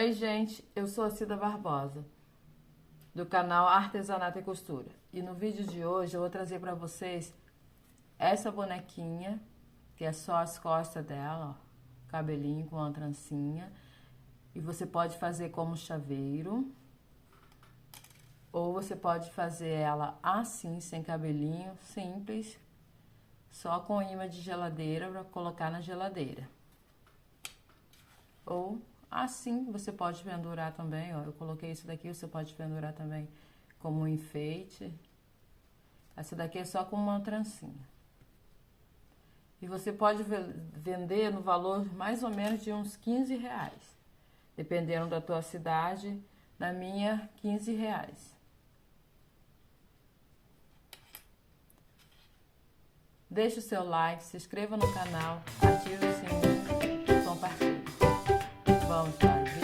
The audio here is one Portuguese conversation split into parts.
Oi, gente, eu sou a Cida Barbosa, do canal Artesanato e Costura. E no vídeo de hoje eu vou trazer para vocês essa bonequinha, que é só as costas dela, ó, cabelinho com uma trancinha. E você pode fazer como chaveiro, ou você pode fazer ela assim, sem cabelinho, simples, só com imã de geladeira para colocar na geladeira. Ou assim, você pode pendurar também, ó. Eu coloquei isso daqui, você pode pendurar também como um enfeite. Essa daqui é só com uma trancinha. E você pode vender no valor mais ou menos de uns 15 reais. Dependendo da tua cidade, na minha, 15 reais. Deixe o seu like, se inscreva no canal, ative o sininho e compartilhe. Vamos para o vídeo.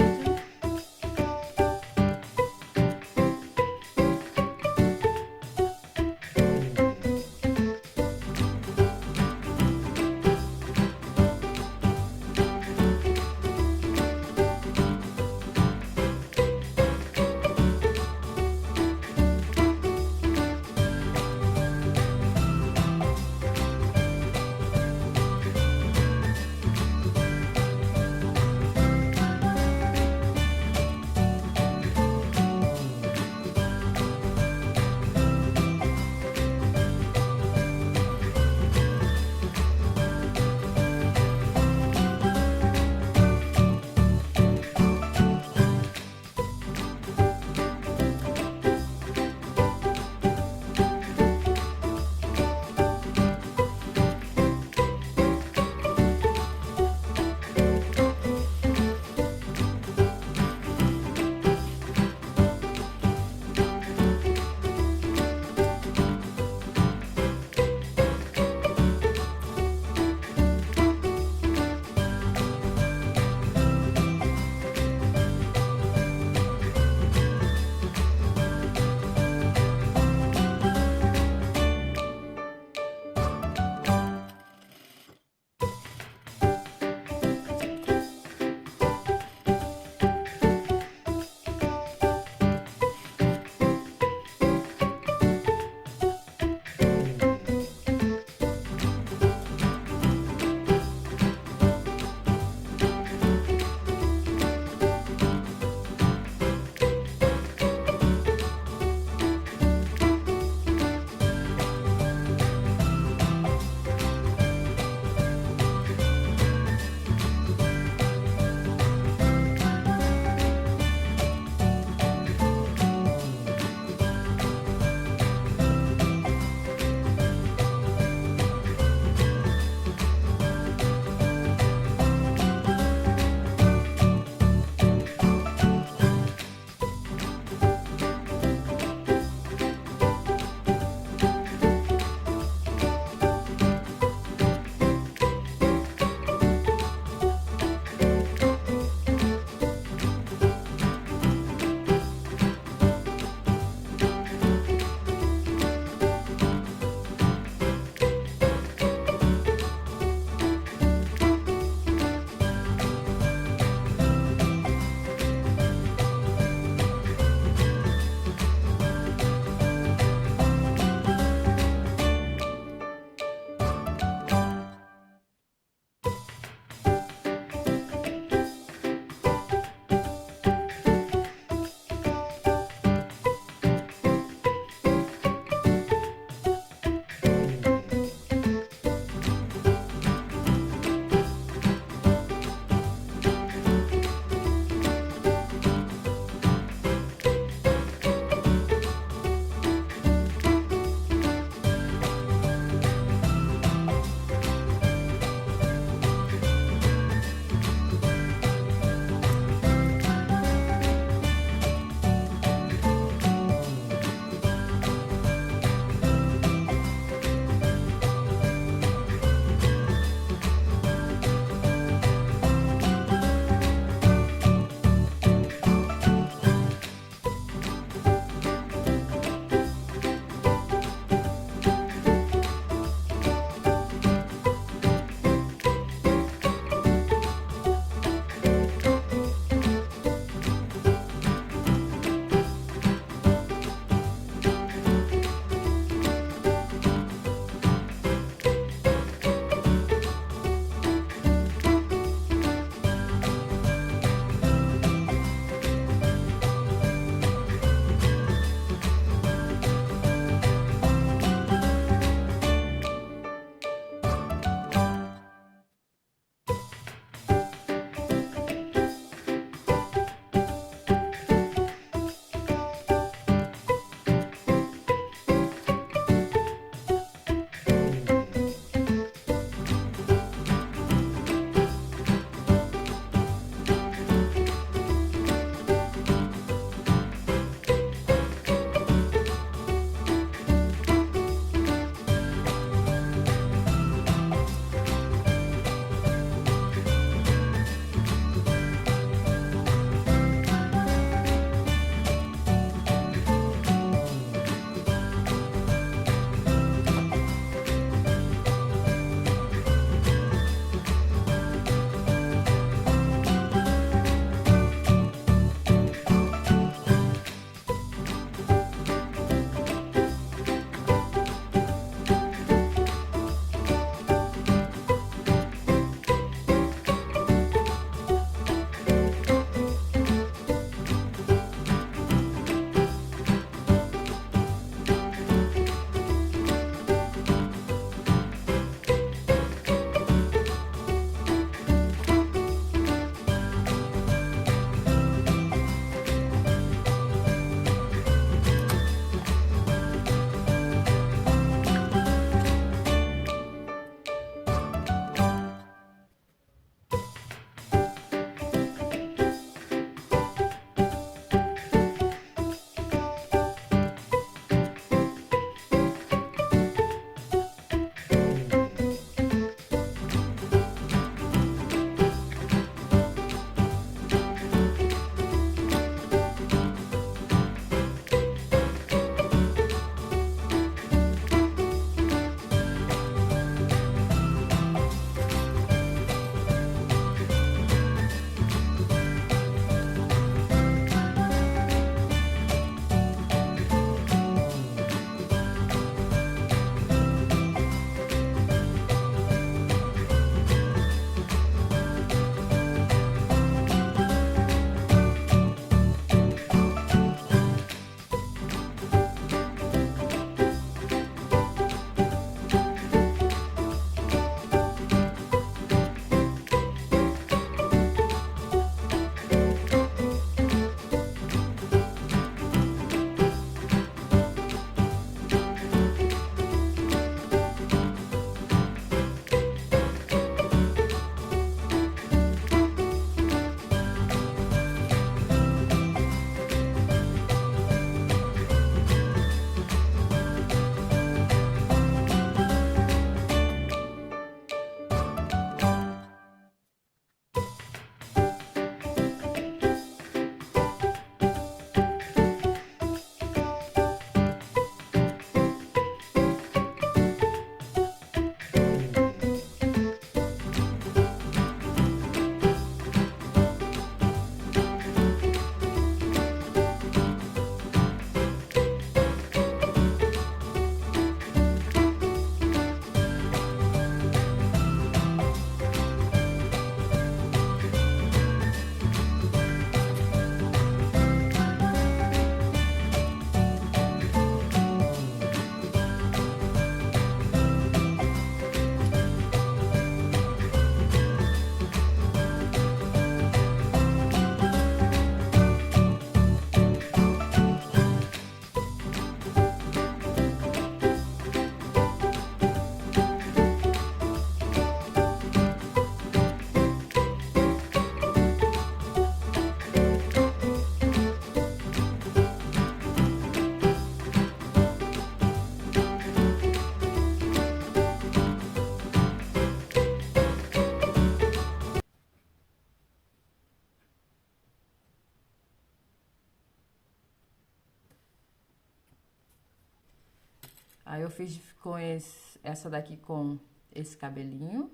Aí eu fiz com essa daqui com esse cabelinho,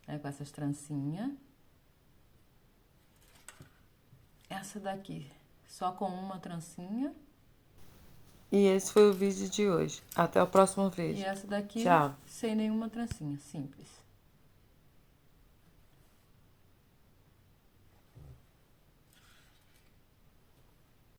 né, com essas trancinhas. Essa daqui só com uma trancinha. E esse foi o vídeo de hoje. Até o próximo vídeo. E essa daqui Tchau. sem nenhuma trancinha, simples.